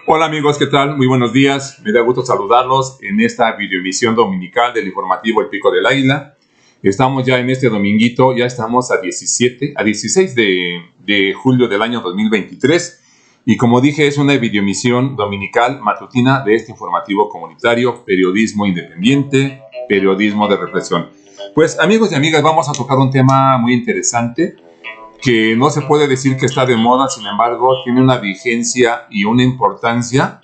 Hola amigos, ¿qué tal? Muy buenos días. Me da gusto saludarlos en esta videoemisión dominical del informativo El Pico del Águila. Estamos ya en este dominguito, ya estamos a 16 de julio del año 2023. Y como dije, es una videoemisión dominical matutina de este informativo comunitario, periodismo independiente, periodismo de reflexión. Pues amigos y amigas, vamos a tocar un tema muy interesante que no se puede decir que está de moda, sin embargo, tiene una vigencia y una importancia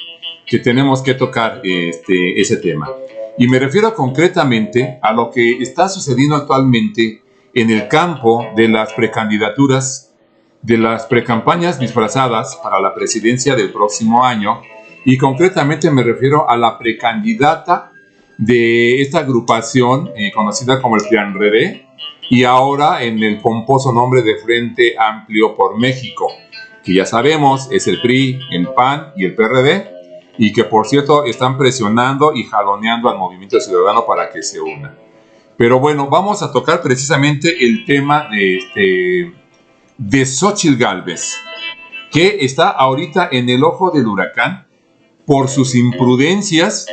que tenemos que tocar ese tema. Y me refiero concretamente a lo que está sucediendo actualmente en el campo de las precandidaturas, de las precampañas disfrazadas para la presidencia del próximo año, y concretamente me refiero a la precandidata de esta agrupación conocida como el PRI-PAN-RD, y ahora en el pomposo nombre de Frente Amplio por México, que ya sabemos es el PRI, el PAN y el PRD, y que por cierto están presionando y jaloneando al Movimiento Ciudadano para que se una. Pero bueno, vamos a tocar precisamente el tema de Xóchitl Gálvez, que está ahorita en el ojo del huracán por sus imprudencias,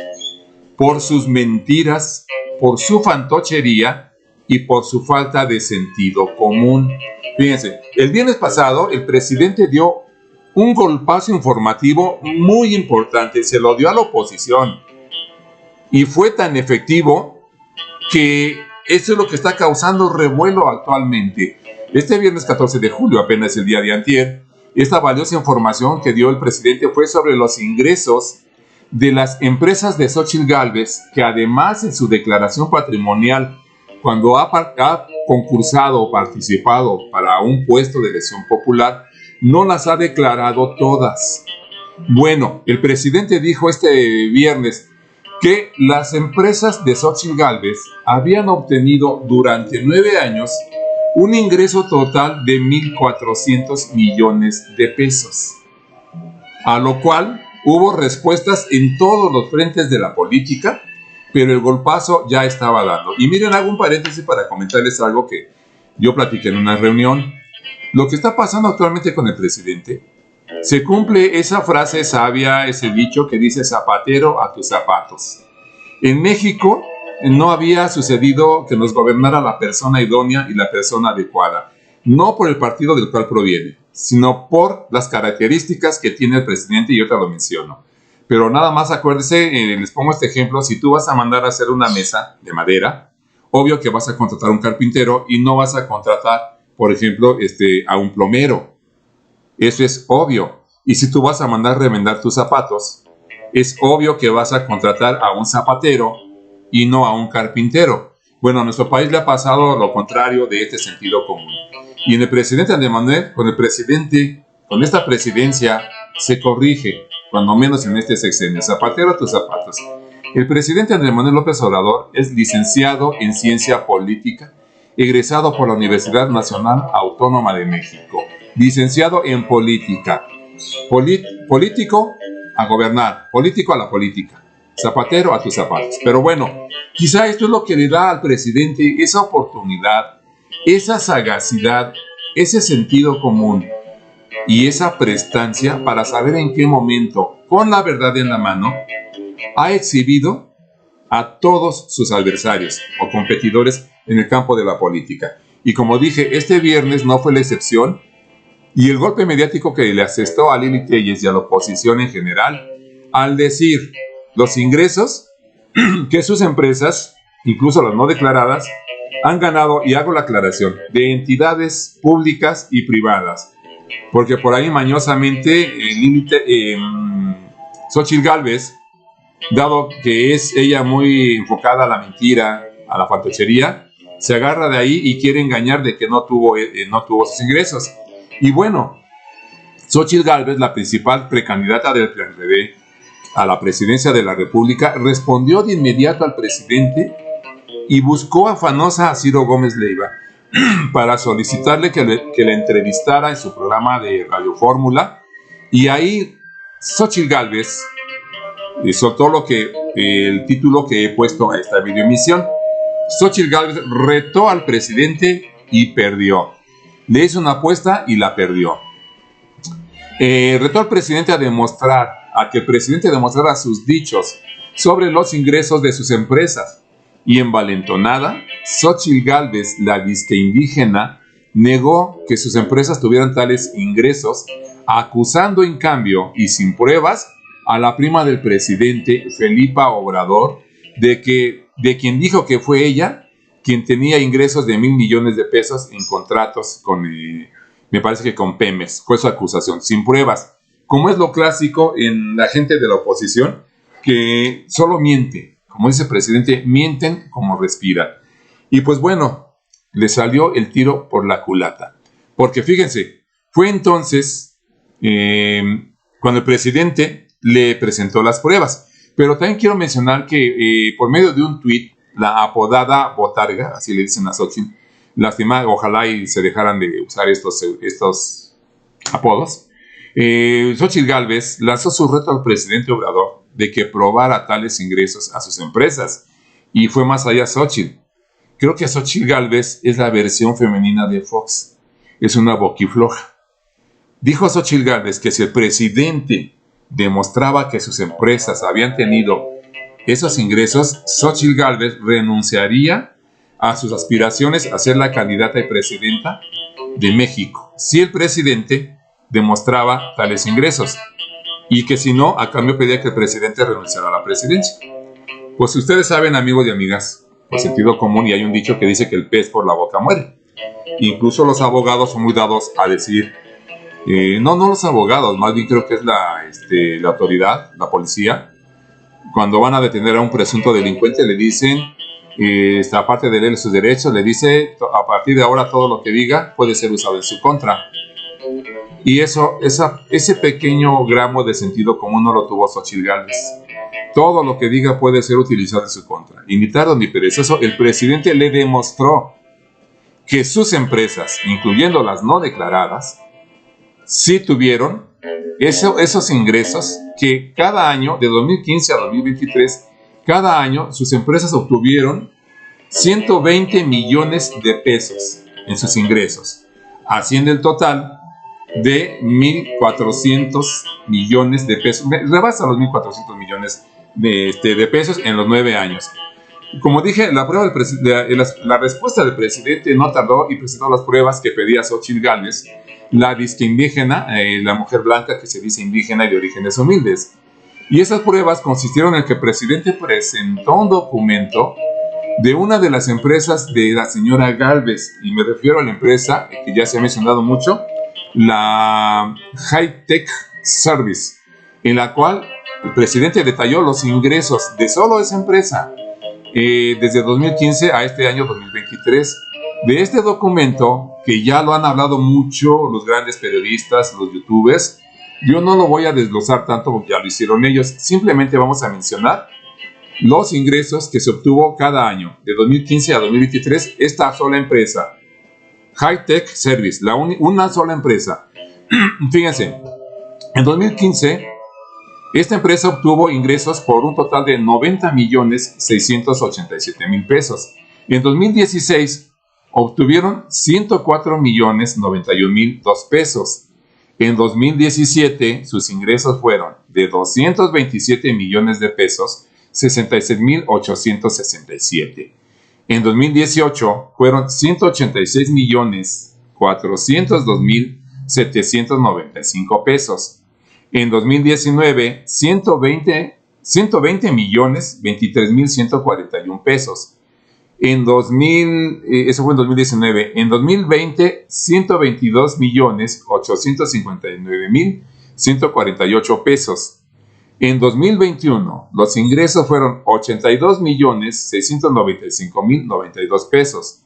por sus mentiras, por su fantochería y por su falta de sentido común. Fíjense, el viernes pasado el presidente dio un golpazo informativo muy importante, se lo dio a la oposición y fue tan efectivo que eso es lo que está causando revuelo actualmente. Este viernes 14 de julio, apenas el día de antier, esta valiosa información que dio el presidente fue sobre los ingresos de las empresas de Xóchitl Gálvez, que además en su declaración patrimonial, cuando ha concursado o participado para un puesto de elección popular, no las ha declarado todas. Bueno, el presidente dijo este viernes que las empresas de Xóchitl Gálvez habían obtenido durante 9 años un ingreso total de 1,400 millones de pesos, a lo cual hubo respuestas en todos los frentes de la política, pero el golpazo ya estaba dando. Y miren, hago un paréntesis para comentarles algo que yo platiqué en una reunión. Lo que está pasando actualmente con el presidente, se cumple esa frase sabia, ese dicho que dice zapatero a tus zapatos. En México no había sucedido que nos gobernara la persona idónea y la persona adecuada, no por el partido del cual proviene, sino por las características que tiene el presidente, y yo te lo menciono. Pero nada más acuérdense, les pongo este ejemplo: si tú vas a mandar a hacer una mesa de madera, obvio que vas a contratar a un carpintero y no vas a contratar, por ejemplo, a un plomero. Eso es obvio. Y si tú vas a mandar remendar tus zapatos, es obvio que vas a contratar a un zapatero y no a un carpintero. Bueno, a nuestro país le ha pasado lo contrario de este sentido común. Y en el presidente Andrés Manuel, con esta presidencia, se corrige, cuando menos en este sexenio. Zapatero a tus zapatos. El presidente Andrés Manuel López Obrador es licenciado en Ciencia Política, egresado por la Universidad Nacional Autónoma de México, licenciado en Política. Político a gobernar, político a la política, zapatero a tus zapatos. Pero bueno, quizá esto es lo que le da al presidente esa oportunidad, esa sagacidad, ese sentido común y esa prestancia para saber en qué momento, con la verdad en la mano, ha exhibido a todos sus adversarios o competidores en el campo de la política. Y como dije, este viernes no fue la excepción, y el golpe mediático que le asestó a Lili Telles y a la oposición en general, al decir los ingresos que sus empresas, incluso las no declaradas, han ganado, y hago la aclaración, de entidades públicas y privadas. Porque por ahí mañosamente Xóchitl Gálvez, dado que es ella muy enfocada a la mentira, a la fantochería, se agarra de ahí y quiere engañar de que no tuvo sus ingresos. Y bueno, Xóchitl Gálvez, la principal precandidata del PRD a la presidencia de la República, respondió de inmediato al presidente y buscó afanosa a Ciro Gómez Leiva para solicitarle que la entrevistara en su programa de Radio Fórmula. Y ahí Xóchitl Gálvez soltó el título que he puesto a esta videoemisión. Xóchitl Gálvez retó al presidente y perdió. Le hizo una apuesta y la perdió. Retó al presidente a que el presidente demostrara sus dichos sobre los ingresos de sus empresas. Y envalentonada, Xóchitl Gálvez, la disque indígena, negó que sus empresas tuvieran tales ingresos, acusando en cambio y sin pruebas a la prima del presidente, Felipa Obrador, de quien dijo que fue ella quien tenía ingresos de 1,000 millones de pesos en contratos con, me parece que con Pemex. Fue su acusación, sin pruebas. Como es lo clásico en la gente de la oposición, que solo miente. Como dice el presidente, mienten como respiran. Y pues bueno, le salió el tiro por la culata. Porque fíjense, fue entonces cuando el presidente le presentó las pruebas. Pero también quiero mencionar que por medio de un tuit, la apodada Botarga, así le dicen a Xóchitl, lástima, ojalá y se dejaran de usar estos apodos. Xóchitl Gálvez lanzó su reto al presidente Obrador de que probara tales ingresos a sus empresas. Y fue más allá Xóchitl. Creo que Xóchitl Gálvez es la versión femenina de Fox. Es una boquifloja. Dijo Xóchitl Gálvez que si el presidente demostraba que sus empresas habían tenido esos ingresos, Xóchitl Gálvez renunciaría a sus aspiraciones a ser la candidata de presidenta de México, si el presidente demostraba tales ingresos, y que si no, a cambio pedía que el presidente renunciara a la presidencia. Pues ustedes saben, amigos y amigas, por sentido común, y hay un dicho que dice que el pez por la boca muere. Incluso los abogados son muy dados a decir, no los abogados, más bien creo que es la autoridad, la policía, cuando van a detener a un presunto delincuente le dicen, aparte de leer sus derechos, le dice, a partir de ahora todo lo que diga puede ser usado en su contra. Y ese pequeño gramo de sentido común no lo tuvo Xóchitl Gálvez. Todo lo que diga puede ser utilizado en su contra. Y ni tardo ni perezoso, el presidente le demostró que sus empresas, incluyendo las no declaradas, sí tuvieron esos ingresos que cada año, de 2015 a 2023, cada año sus empresas obtuvieron 120 millones de pesos en sus ingresos, haciendo el total de 1,400 millones de pesos, rebasa los 1,400 millones de pesos en los 9 años. Como dije, la respuesta del presidente no tardó y presentó las pruebas que pedía Xóchitl Gálvez, la disque indígena, la mujer blanca que se dice indígena y de orígenes humildes. Y esas pruebas consistieron en que el presidente presentó un documento de una de las empresas de la señora Gálvez, y me refiero a la empresa que ya se ha mencionado mucho, la High Tech Service, en la cual el presidente detalló los ingresos de solo esa empresa desde 2015 a este año 2023. De este documento, que ya lo han hablado mucho los grandes periodistas, los youtubers, yo no lo voy a desglosar tanto porque ya lo hicieron ellos. Simplemente vamos a mencionar los ingresos que se obtuvo cada año, de 2015 a 2023, esta sola empresa, High Tech Service, una sola empresa. Fíjense, en 2015, esta empresa obtuvo ingresos por un total de 90,687,000 pesos. En 2016, obtuvieron 104,091,002 pesos. En 2017, sus ingresos fueron de 227 millones de pesos, 66,867. En 2018, fueron 186,402,795 pesos. En 2019, 120,023,141 pesos. Eso fue en 2019. En 2020, 122,859,148 pesos. En 2021, los ingresos fueron 82,695,092 pesos.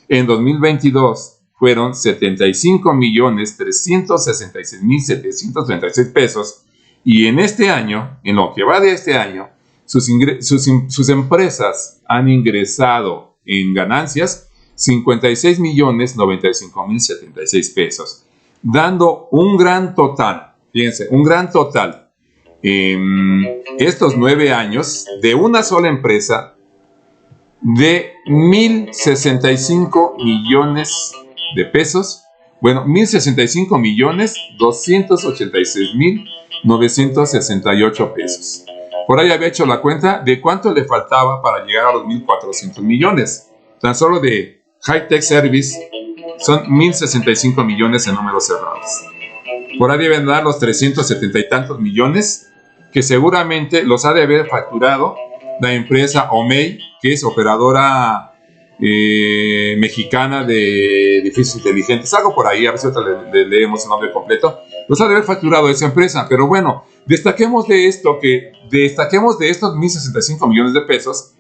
En 2022, fueron 75,366,736 pesos. Y en este año, en lo que va de este año, sus empresas han ingresado en ganancias 56,095,076 pesos, dando un gran total, fíjense, un gran total estos 9 años de una sola empresa de 1,065 millones de pesos Bueno, 1,065,286,968 pesos. Por ahí había hecho la cuenta de cuánto le faltaba para llegar a los 1,400 millones. Tan solo de High Tech Service son 1,065 millones en números cerrados. Por ahí deben dar los 370 y tantos millones que seguramente los ha de haber facturado la empresa OMEI, que es operadora mexicana de edificios inteligentes. Algo por ahí, a ver si ahorita le leemos el nombre completo. Los ha de haber facturado esa empresa, pero bueno, destaquemos de estos 1,065 millones de pesos,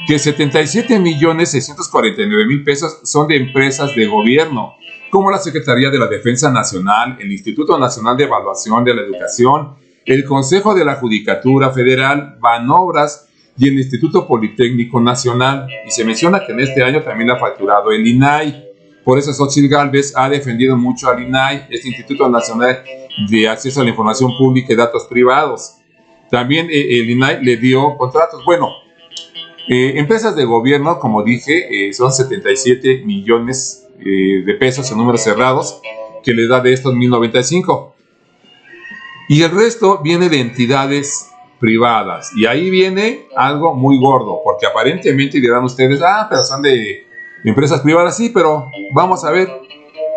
que 77,649,000 pesos son de empresas de gobierno, como la Secretaría de la Defensa Nacional, el Instituto Nacional de Evaluación de la Educación, el Consejo de la Judicatura Federal, Banobras y el Instituto Politécnico Nacional. Y se menciona que en este año también ha facturado el INAI. Por eso Xóchitl Gálvez ha defendido mucho al INAI, este Instituto Nacional de Acceso a la Información Pública y Datos Privados. También el INAI le dio contratos. Bueno, empresas de gobierno, como dije, son 77 millones de pesos en números cerrados, que le da de estos 1,095. Y el resto viene de entidades privadas. Y ahí viene algo muy gordo, porque aparentemente dirán ustedes, pero son de empresas privadas. Sí, pero vamos a ver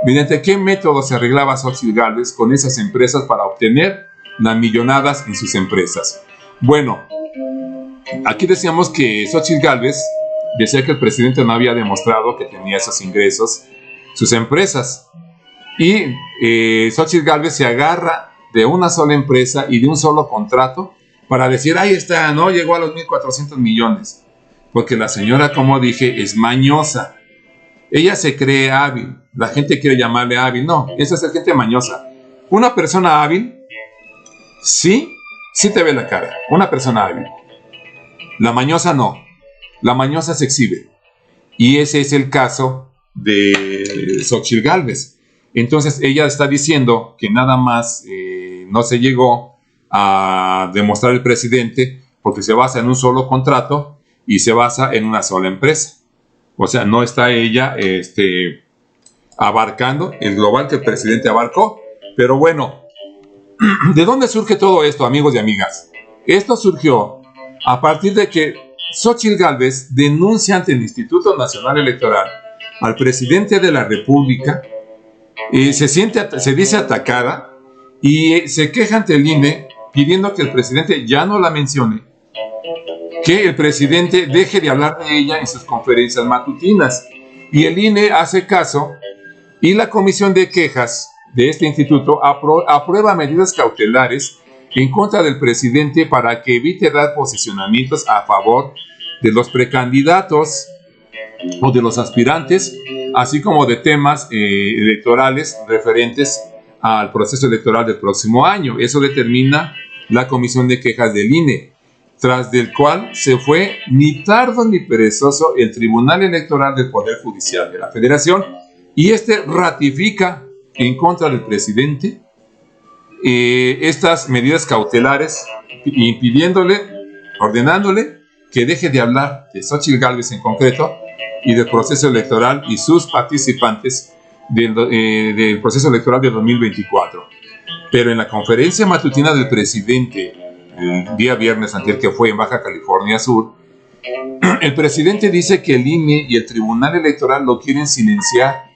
mediante qué método se arreglaba Xóchitl Gálvez con esas empresas para obtener las millonadas en sus empresas. Bueno, aquí decíamos que Xóchitl Gálvez decía que el presidente no había demostrado que tenía esos ingresos, sus empresas. Y Xóchitl Gálvez se agarra de una sola empresa y de un solo contrato para decir, ahí está, no llegó a los 1,400 millones. Porque la señora, como dije, es mañosa. Ella se cree hábil. La gente quiere llamarle hábil. No, esa es la gente mañosa. Una persona hábil, sí te ve la cara. Una persona hábil. La mañosa no. La mañosa se exhibe. Y ese es el caso de Xóchitl Gálvez. Entonces ella está diciendo que nada más no se llegó a demostrar el presidente porque se basa en un solo contrato y se basa en una sola empresa. O sea, no está ella abarcando el global que el presidente abarcó. Pero bueno, ¿de dónde surge todo esto, amigos y amigas? Esto surgió a partir de que Xóchitl Gálvez denuncia ante el Instituto Nacional Electoral al presidente de la República, se dice atacada y se queja ante el INE pidiendo que el presidente ya no la mencione, que el presidente deje de hablar de ella en sus conferencias matutinas. Y el INE hace caso y la comisión de quejas de este instituto aprueba medidas cautelares en contra del presidente para que evite dar posicionamientos a favor de los precandidatos o de los aspirantes, así como de temas electorales referentes al proceso electoral del próximo año. Eso determina la comisión de quejas del INE, tras del cual se fue ni tardo ni perezoso el Tribunal Electoral del Poder Judicial de la Federación, y ratifica en contra del presidente estas medidas cautelares, ordenándole que deje de hablar de Xóchitl Gálvez en concreto y del proceso electoral y sus participantes del proceso electoral de 2024. Pero en la conferencia matutina del presidente, el día viernes anterior, que fue en Baja California Sur, el presidente dice que el INE y el Tribunal Electoral lo quieren silenciar,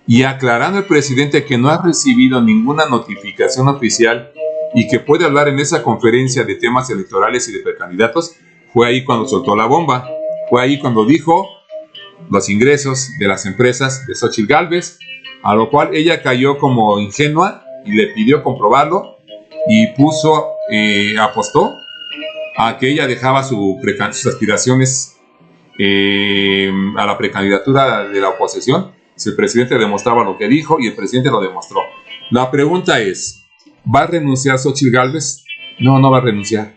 y aclarando el presidente que no ha recibido ninguna notificación oficial y que puede hablar en esa conferencia de temas electorales y de precandidatos, fue ahí cuando soltó la bomba. Fue ahí cuando dijo los ingresos de las empresas de Xóchitl Gálvez, a lo cual ella cayó como ingenua y le pidió comprobarlo y apostó a que ella dejaba sus aspiraciones a la precandidatura de la oposición si el presidente demostraba lo que dijo, y el presidente lo demostró. La pregunta es, ¿va a renunciar Xóchitl Gálvez? No, no va a renunciar.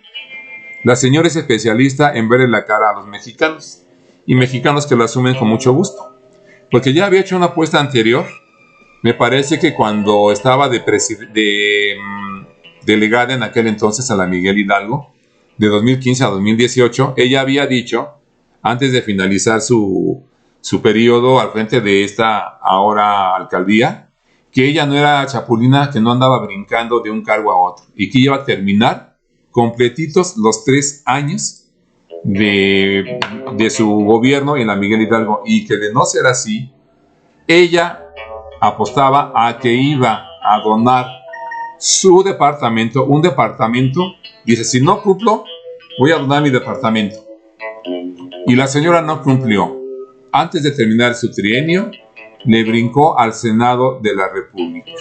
La señora es especialista en verle la cara a los mexicanos, y mexicanos que lo asumen con mucho gusto, porque ya había hecho una apuesta anterior. Me parece que cuando estaba delegada en aquel entonces a la Miguel Hidalgo, de 2015 a 2018, ella había dicho, antes de finalizar su periodo al frente de esta ahora alcaldía, que ella no era chapulina, que no andaba brincando de un cargo a otro y que iba a terminar completitos los 3 años de su gobierno en la Miguel Hidalgo, y que de no ser así, ella apostaba a que iba a donar su departamento, un departamento, dice, si no cumplo, voy a donar mi departamento. Y la señora no cumplió. Antes de terminar su trienio, le brincó al Senado de la República.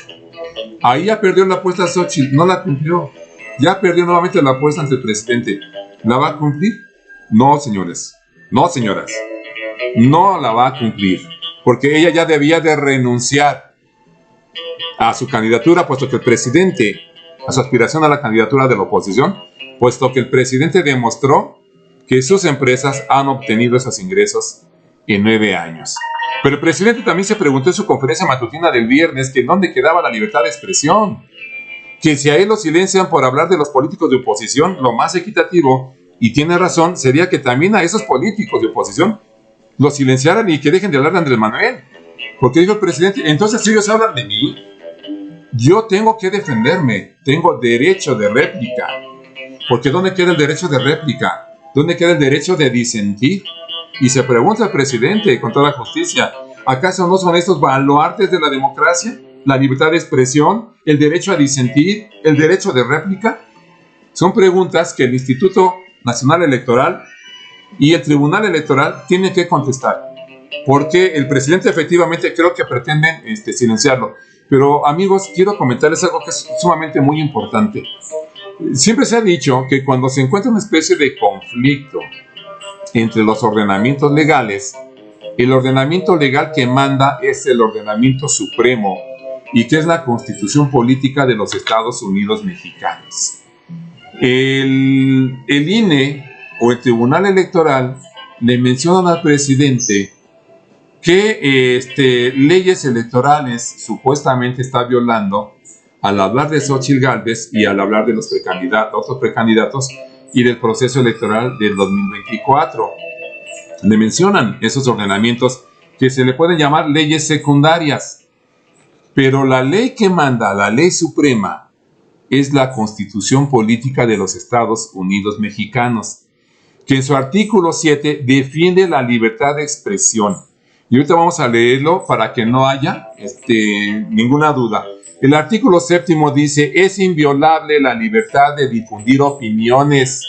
Ahí ya perdió la apuesta Xóchitl, no la cumplió. Ya perdió nuevamente la apuesta ante el presidente. ¿La va a cumplir? No, señores. No, señoras. No la va a cumplir. Porque ella ya debía de renunciar a su candidatura, puesto que el presidente, a su aspiración a la candidatura de la oposición, puesto que el presidente demostró que sus empresas han obtenido esos ingresos en 9 años. Pero el presidente también se preguntó en su conferencia matutina del viernes que dónde quedaba la libertad de expresión. Que si a él lo silencian por hablar de los políticos de oposición, lo más equitativo, y tiene razón, sería que también a esos políticos de oposición los silenciaran y que dejen de hablar de Andrés Manuel. Porque dijo el presidente, entonces si ellos hablan de mí, yo tengo que defenderme, tengo derecho de réplica. Porque ¿dónde queda el derecho de réplica? ¿Dónde queda el derecho de disentir? Y se pregunta el presidente con toda justicia, ¿acaso no son estos baluartes de la democracia? ¿La libertad de expresión? ¿El derecho a disentir? ¿El derecho de réplica? Son preguntas que el Instituto Nacional Electoral y el Tribunal Electoral tienen que contestar. Porque el presidente efectivamente creo que pretenden silenciarlo. Pero amigos, quiero comentarles algo que es sumamente muy importante. Siempre se ha dicho que cuando se encuentra una especie de conflicto entre los ordenamientos legales, el ordenamiento legal que manda es el ordenamiento supremo y que es la Constitución Política de los Estados Unidos Mexicanos. El INE o el Tribunal Electoral le mencionan al presidente que leyes electorales supuestamente está violando al hablar de Xóchitl Gálvez y al hablar de los otros precandidatos y del proceso electoral del 2024. Le mencionan esos ordenamientos que se le pueden llamar leyes secundarias, pero la ley que manda, la ley suprema, es la Constitución Política de los Estados Unidos Mexicanos, que en su artículo 7 defiende la libertad de expresión. Y ahorita vamos a leerlo para que no haya ninguna duda. El artículo 7 dice, es inviolable la libertad de difundir opiniones,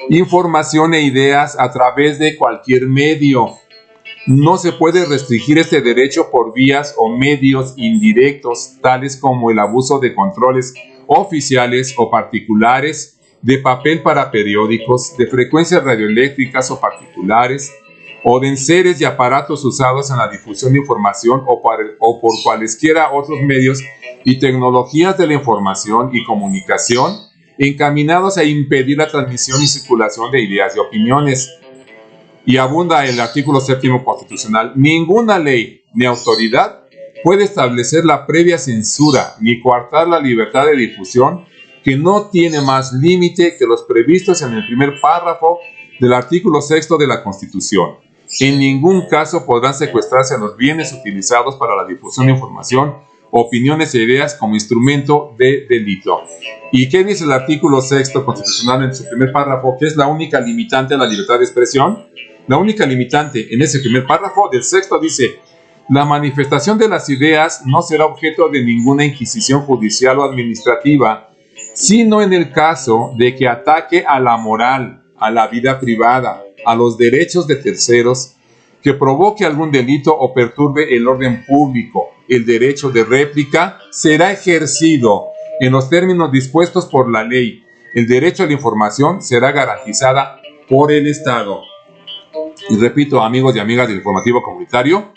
información e ideas a través de cualquier medio. No se puede restringir este derecho por vías o medios indirectos, tales como el abuso de controles oficiales o particulares, de papel para periódicos, de frecuencias radioeléctricas o particulares, o de enseres y aparatos usados en la difusión de información o por cualesquiera otros medios y tecnologías de la información y comunicación encaminados a impedir la transmisión y circulación de ideas y opiniones. Y abunda el artículo 7 constitucional, ninguna ley ni autoridad puede establecer la previa censura ni coartar la libertad de difusión que no tiene más límite que los previstos en el primer párrafo del artículo 6 de la Constitución. En ningún caso podrán secuestrarse los bienes utilizados para la difusión de información, opiniones e ideas como instrumento de delito. ¿Y qué dice el artículo 6 constitucional en su primer párrafo? Que es la única limitante a la libertad de expresión. La única limitante en ese primer párrafo del 6 dice: la manifestación de las ideas no será objeto de ninguna inquisición judicial o administrativa, sino en el caso de que ataque a la moral, a la vida privada, a los derechos de terceros, que provoque algún delito o perturbe el orden público. El derecho de réplica será ejercido en los términos dispuestos por la ley. El derecho a la información será garantizada por el Estado. Y repito, amigos y amigas del Informativo Comunitario,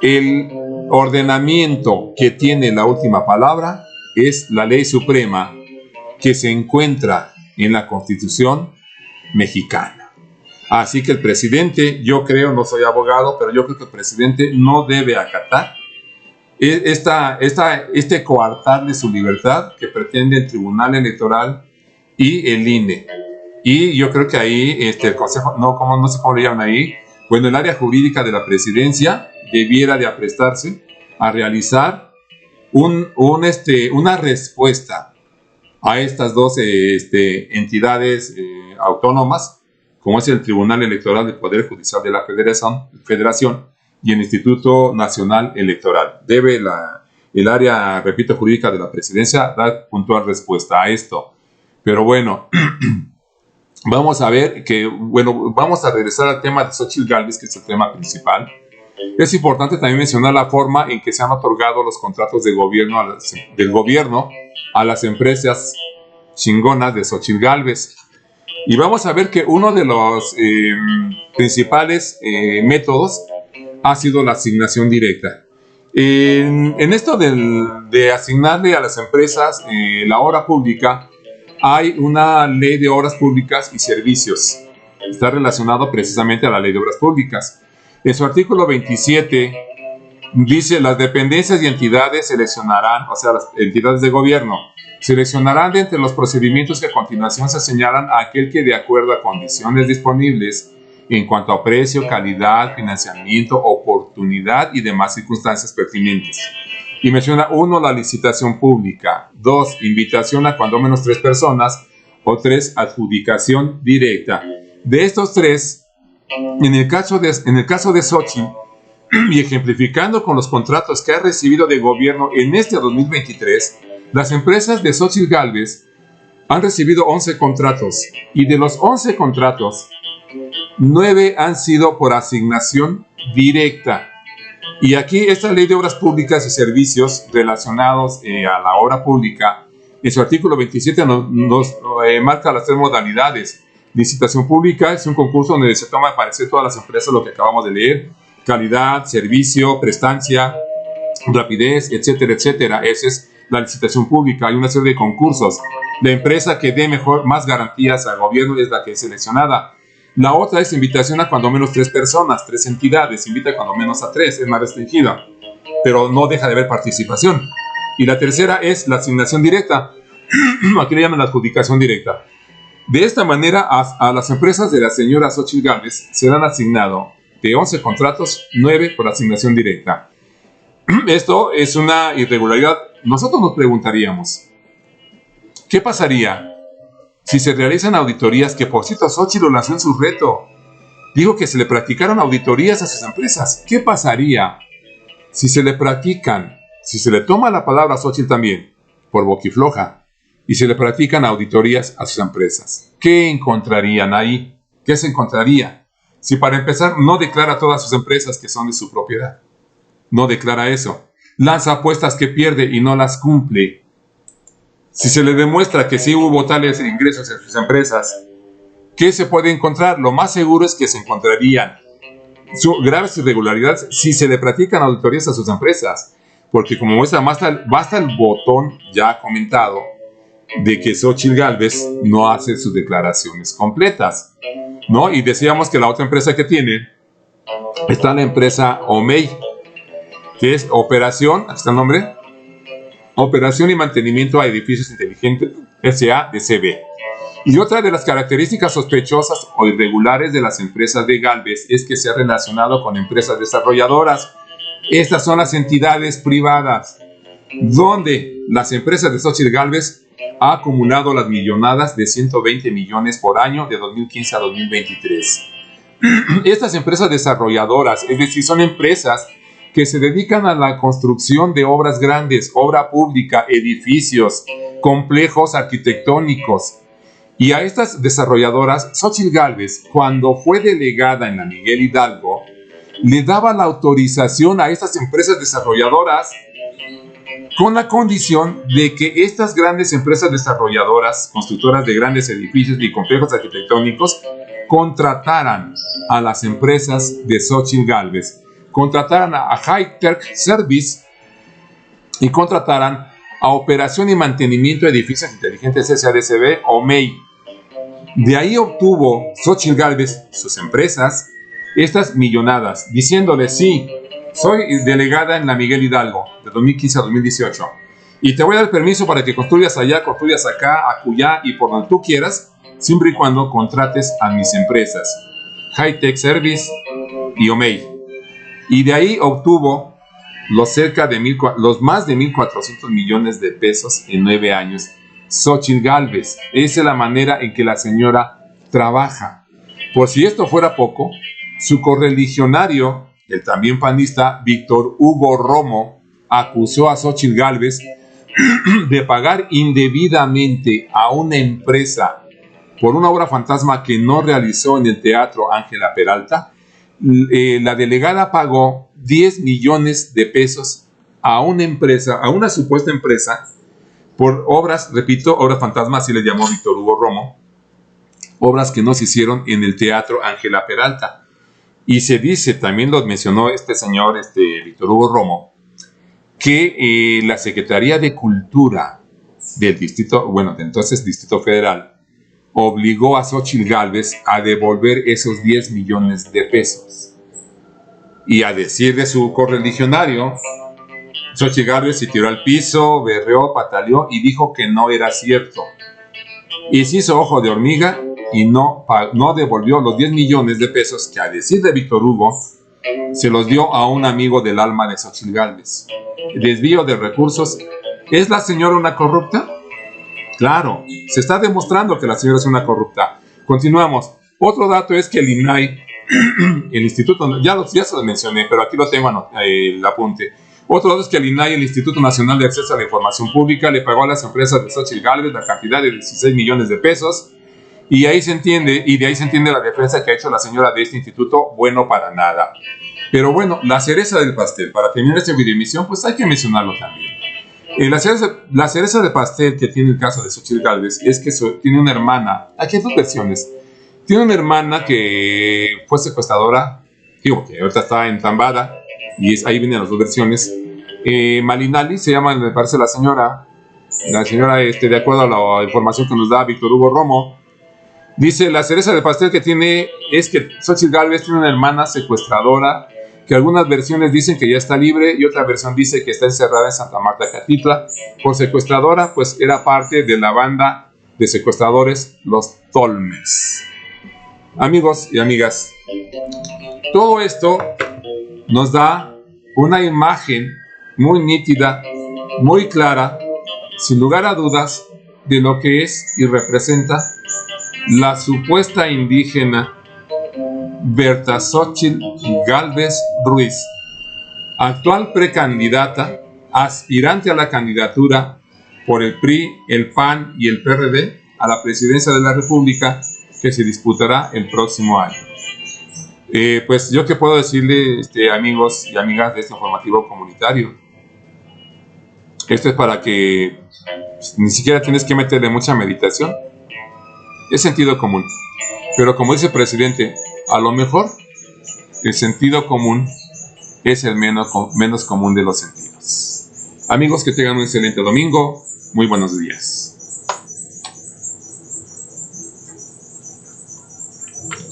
el ordenamiento que tiene la última palabra es la ley suprema que se encuentra en la Constitución mexicana. Así que el presidente, yo creo, no soy abogado, pero yo creo que el presidente no debe acatar este coartar de su libertad que pretende el Tribunal Electoral y el INE. Y yo creo que ahí el Consejo, no sé cómo le llaman ahí, bueno, el área jurídica de la presidencia debiera de aprestarse a realizar una respuesta a estas dos entidades autónomas, como es el Tribunal Electoral del Poder Judicial de la Federación y el Instituto Nacional Electoral. Debe el área, repito, jurídica de la presidencia dar puntual respuesta a esto. Pero bueno, vamos a ver vamos a regresar al tema de Xóchitl Gálvez, que es el tema principal. Es importante también mencionar la forma en que se han otorgado los contratos del gobierno a las empresas chingonas de Xóchitl Gálvez. Y vamos a ver que uno de los principales métodos ha sido la asignación directa. En esto de asignarle a las empresas la obra pública, hay una ley de obras públicas y servicios. Está relacionado precisamente a la ley de obras públicas. En su artículo 27 dice: las dependencias y entidades seleccionarán, o sea, las entidades de gobierno, seleccionarán de entre los procedimientos que a continuación se señalan a aquel que, de acuerdo a condiciones disponibles en cuanto a precio, calidad, financiamiento, oportunidad y demás circunstancias pertinentes. Y menciona: 1. La licitación pública. 2. Invitación a cuando menos 3 personas. O 3. Adjudicación directa. De estos 3, en el caso de Xóchitl, y ejemplificando con los contratos que ha recibido de gobierno en este 2023, las empresas de Xóchitl Gálvez han recibido 11 contratos. Y de los 11 contratos, 9 han sido por asignación directa. Y aquí esta ley de obras públicas y servicios relacionados a la obra pública, en su artículo 27 nos marca las 3 modalidades. Licitación pública es un concurso donde se toma a parecer todas las empresas, lo que acabamos de leer: calidad, servicio, prestancia, rapidez, etcétera, etcétera. Esa es la licitación pública. Hay una serie de concursos. La empresa que dé más garantías al gobierno es la que es seleccionada. La otra es invitación a cuando menos 3 personas, 3 entidades. Invita cuando menos a 3, es más restringida, pero no deja de haber participación. Y la tercera es la asignación directa. Aquí le llaman la adjudicación directa. De esta manera, a las empresas de la señora Xóchitl Gálvez se le han asignado de 11 contratos, 9 por asignación directa. Esto es una irregularidad. Nosotros nos preguntaríamos, ¿qué pasaría si se realizan auditorías? Que por cierto Xóchitl lo lanzó en su reto. Digo que se le practicaron auditorías a sus empresas. ¿Qué pasaría si se le practican, si se le toma la palabra a Xóchitl también, por boquifloja, y se le practican auditorías a sus empresas? ¿Qué encontrarían ahí? ¿Qué se encontraría? Si para empezar no declara todas sus empresas que son de su propiedad. No declara eso. Lanza apuestas que pierde y no las cumple. Si se le demuestra que sí hubo tales ingresos en sus empresas, ¿qué se puede encontrar? Lo más seguro es que se encontrarían graves irregularidades si se le practican auditorías a sus empresas. Porque como muestra, basta el botón ya comentado de que Xóchitl Gálvez no hace sus declaraciones completas, ¿no? Y decíamos que la otra empresa que tiene está la empresa OMEI, que es Operación, aquí está el nombre, Operación y Mantenimiento a Edificios Inteligentes S.A.D.C.B. Y otra de las características sospechosas o irregulares de las empresas de Gálvez es que se ha relacionado con empresas desarrolladoras. Estas son las entidades privadas donde las empresas de Xóchitl Gálvez ha acumulado las millonadas de 120 millones por año de 2015 a 2023. Estas empresas desarrolladoras, es decir, son empresas que se dedican a la construcción de obras grandes, obra pública, edificios, complejos arquitectónicos. Y a estas desarrolladoras, Xóchitl Gálvez, cuando fue delegada en la Miguel Hidalgo, le daba la autorización a estas empresas desarrolladoras con la condición de que estas grandes empresas desarrolladoras, constructoras de grandes edificios y complejos arquitectónicos, contrataran a las empresas de Xóchitl Gálvez, contrataran a High-Tech Service y contrataran a Operación y Mantenimiento de Edificios Inteligentes S.A.D.C.B. o MEI. De ahí obtuvo Xóchitl Gálvez, sus empresas, estas millonadas, diciéndole: sí, soy delegada en la Miguel Hidalgo de 2015 a 2018 y te voy a dar permiso para que construyas allá, construyas acá, acullá y por donde tú quieras, siempre y cuando contrates a mis empresas High-Tech Service y OMEI. Y de ahí obtuvo los más de 1,400 millones de pesos en 9 años. Xóchitl Gálvez, esa es la manera en que la señora trabaja. Por si esto fuera poco, su correligionario, el también panista Víctor Hugo Romo, acusó a Xóchitl Gálvez de pagar indebidamente a una empresa por una obra fantasma que no realizó en el Teatro Ángela Peralta. La delegada pagó 10 millones de pesos a una empresa, a una supuesta empresa, por obras, repito, obras fantasmas, así le llamó Víctor Hugo Romo, obras que no se hicieron en el Teatro Ángela Peralta. Y se dice, también lo mencionó este señor, Víctor Hugo Romo, que la Secretaría de Cultura del Distrito, bueno, de entonces Distrito Federal, obligó a Xóchitl Gálvez a devolver esos 10 millones de pesos. Y a decir de su correligionario, Xóchitl Gálvez se tiró al piso, berreó, pataleó y dijo que no era cierto. Y se hizo ojo de hormiga y no devolvió los 10 millones de pesos que, a decir de Víctor Hugo, se los dio a un amigo del alma de Xóchitl Gálvez. Desvío de recursos. ¿Es la señora una corrupta? Claro, se está demostrando que la señora es una corrupta. Continuamos. Otro dato es que el INAI, el instituto, ya se lo mencioné, pero aquí lo tengo el apunte. Otro dato es que el INAI, el Instituto Nacional de Acceso a la Información Pública, le pagó a las empresas de Xóchitl Gálvez la cantidad de 16 millones de pesos. Y de ahí se entiende la defensa que ha hecho la señora de este instituto, bueno para nada. Pero bueno, la cereza del pastel, para terminar esta videoemisión, pues hay que mencionarlo también. La cereza del pastel que tiene el caso de Xóchitl Gálvez es que tiene una hermana. Aquí hay dos versiones. Tiene una hermana que fue secuestradora, digo que ahorita está entambada, y ahí vienen las dos versiones. Malinali se llama, me parece, la señora, de acuerdo a la información que nos da Víctor Hugo Romo. Dice, la cereza del pastel que tiene es que Xóchitl Gálvez tiene una hermana secuestradora, que algunas versiones dicen que ya está libre y otra versión dice que está encerrada en Santa Marta, Catitla. Por secuestradora, pues era parte de la banda de secuestradores Los Tolmes. Amigos y amigas, todo esto nos da una imagen muy nítida, muy clara, sin lugar a dudas, de lo que es y representa la supuesta indígena Berta Xóchitl Gálvez Ruiz, actual precandidata, aspirante a la candidatura por el PRI, el PAN y el PRD a la presidencia de la República, que se disputará el próximo año. Pues yo qué puedo decirle, amigos y amigas de este informativo comunitario. Esto es para que ni siquiera tienes que meterle mucha meditación. Es sentido común. Pero como dice el presidente, a lo mejor el sentido común es el menos común de los sentidos. Amigos, que tengan un excelente domingo. Muy buenos días.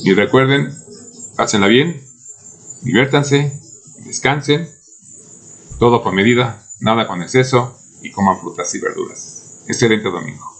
Y recuerden, pásenla bien, diviértanse, descansen, todo con medida, nada con exceso y coman frutas y verduras. Excelente domingo.